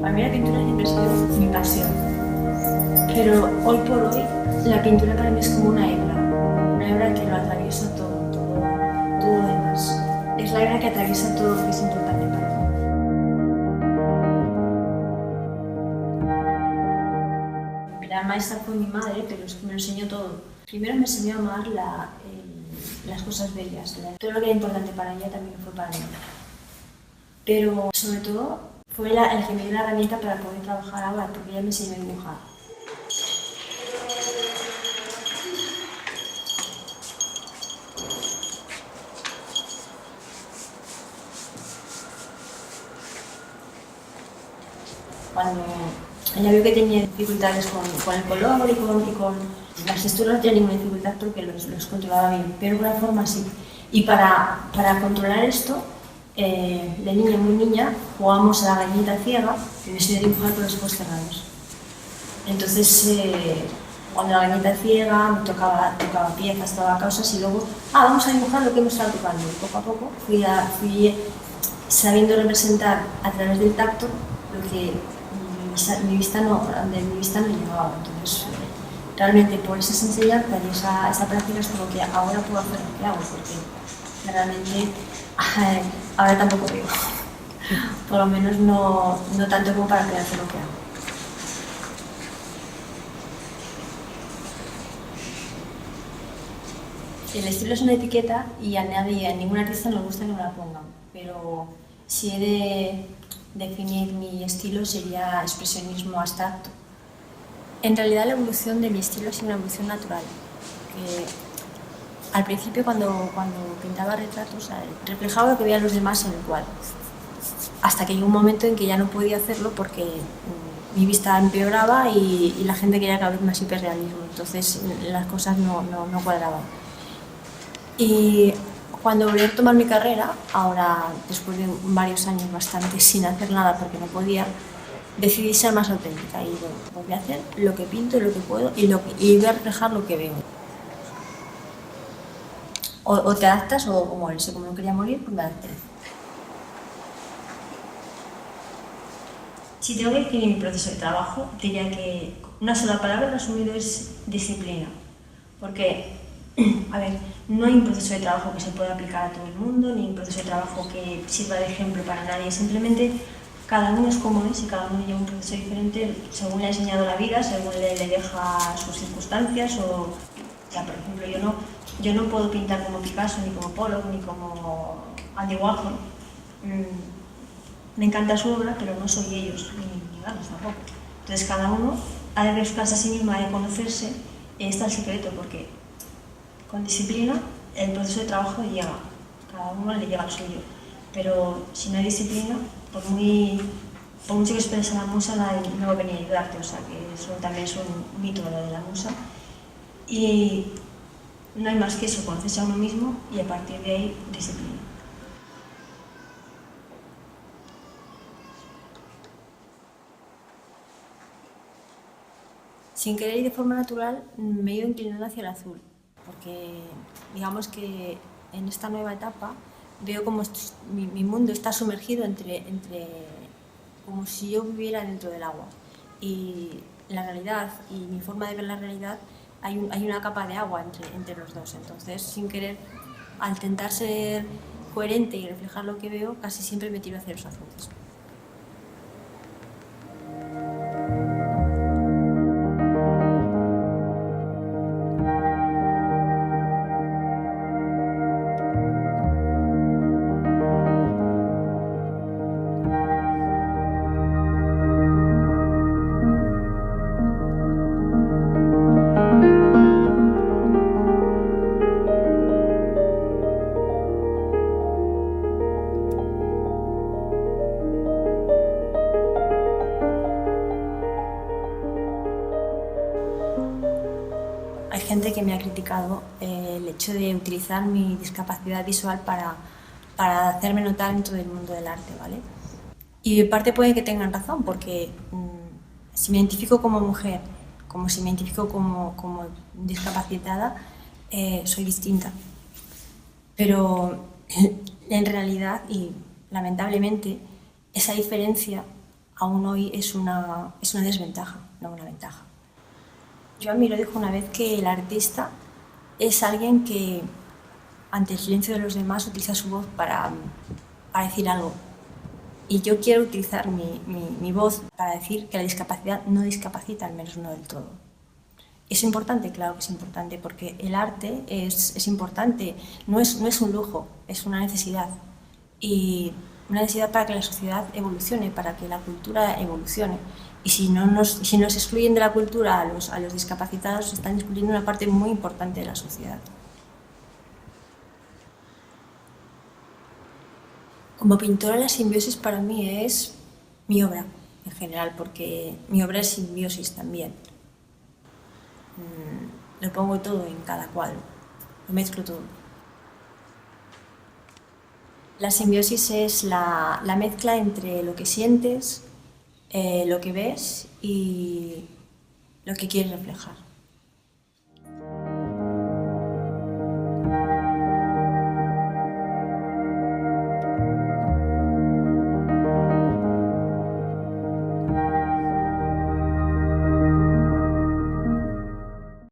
Para mí la pintura siempre ha sido mi pasión, pero hoy por hoy la pintura para mí es como una hebra que lo atraviesa todo lo demás. Es la hebra que atraviesa todo lo que es importante para mí. Mi gran maestra fue mi madre, pero es que me lo enseñó todo. Primero me enseñó a amar las cosas bellas, todo lo que era importante para ella también fue para mí. Pero sobre todo fue el que me dio la herramienta para poder trabajar ahora, porque ella me enseñó a dibujar. Cuando ella vio que tenía dificultades con el color y con las texturas, no tenía ninguna dificultad porque los controlaba bien, pero con la forma sí. Y para controlar esto, de niña, muy niña, jugábamos a la gallinita ciega y me enseñó a dibujar con los ojos cerrados. Entonces, cuando la gallinita ciega, me tocaba piezas, tocaba causas y luego, vamos a dibujar lo que hemos estado tocando. Y poco a poco fui sabiendo representar a través del tacto lo que mi vista no llegaba. Entonces, realmente por esas enseñanzas y esa práctica es por lo que ahora puedo hacer lo que hago, porque realmente ahora tampoco veo. Por lo menos no tanto como para poder hacer lo que hago. El estilo es una etiqueta y a ningún artista nos gusta que me la pongan, pero si he de definir mi estilo sería expresionismo abstracto. En realidad la evolución de mi estilo ha sido una evolución natural. Al principio cuando pintaba retratos reflejaba lo que veían los demás en el cuadro, hasta que llegó un momento en que ya no podía hacerlo porque mi vista empeoraba y la gente quería cada vez más hiperrealismo, entonces las cosas no cuadraban. Y cuando volví a tomar mi carrera, ahora después de varios años bastante sin hacer nada porque no podía, decidí ser más auténtica y volví a hacer lo que pinto, lo que puedo y voy a reflejar lo que veo. O te adaptas o mueres. Como no quería morir, pues me adapté. Si tengo que definir mi proceso de trabajo, diría que una sola palabra resumido es disciplina. Porque, a ver, no hay un proceso de trabajo que se pueda aplicar a todo el mundo, ni un proceso de trabajo que sirva de ejemplo para nadie. Simplemente cada uno es como es y cada uno lleva un proceso diferente según le ha enseñado la vida, según le deja sus circunstancias. Por ejemplo, yo no puedo pintar como Picasso, ni como Pollock, ni como Andy Warhol. Me encanta su obra, pero no soy ellos, ni ganas tampoco. Entonces cada uno ha de buscarse a sí mismo, ha de conocerse, y está el secreto, porque con disciplina el proceso de trabajo llega, cada uno le llega al suyo. Pero si no hay disciplina, por mucho que exprese la musa, no va a venir a ayudarte, o sea que eso también es un mito lo de la musa. Y no hay más que eso, conocerse a uno mismo y a partir de ahí, disciplina. Sin querer y de forma natural me he ido inclinando hacia el azul, porque digamos que en esta nueva etapa veo como mi mundo está sumergido entre como si yo viviera dentro del agua. Y la realidad y mi forma de ver la realidad hay una capa de agua entre los dos. Entonces, sin querer, al intentar ser coherente y reflejar lo que veo, casi siempre me tiro hacia los azules. Hay gente que me ha criticado el hecho de utilizar mi discapacidad visual para hacerme notar dentro del mundo del arte, ¿vale? Y en parte puede que tengan razón, porque si me identifico como mujer, como si me identifico como discapacitada, soy distinta. Pero en realidad, y lamentablemente, esa diferencia aún hoy es una desventaja, no una ventaja. Yo a mí lo dijo una vez que el artista es alguien que, ante el silencio de los demás, utiliza su voz para decir algo. Y yo quiero utilizar mi voz para decir que la discapacidad no discapacita, al menos no del todo. ¿Es importante? Claro que es importante, porque el arte es importante, no es un lujo, es una necesidad. Y una necesidad para que la sociedad evolucione, para que la cultura evolucione. Y si nos excluyen de la cultura a los discapacitados, están excluyendo una parte muy importante de la sociedad. Como pintora, la simbiosis para mí es mi obra en general, porque mi obra es simbiosis también. Lo pongo todo en cada cuadro, lo mezclo todo. La simbiosis es la mezcla entre lo que sientes, lo que ves y lo que quieres reflejar.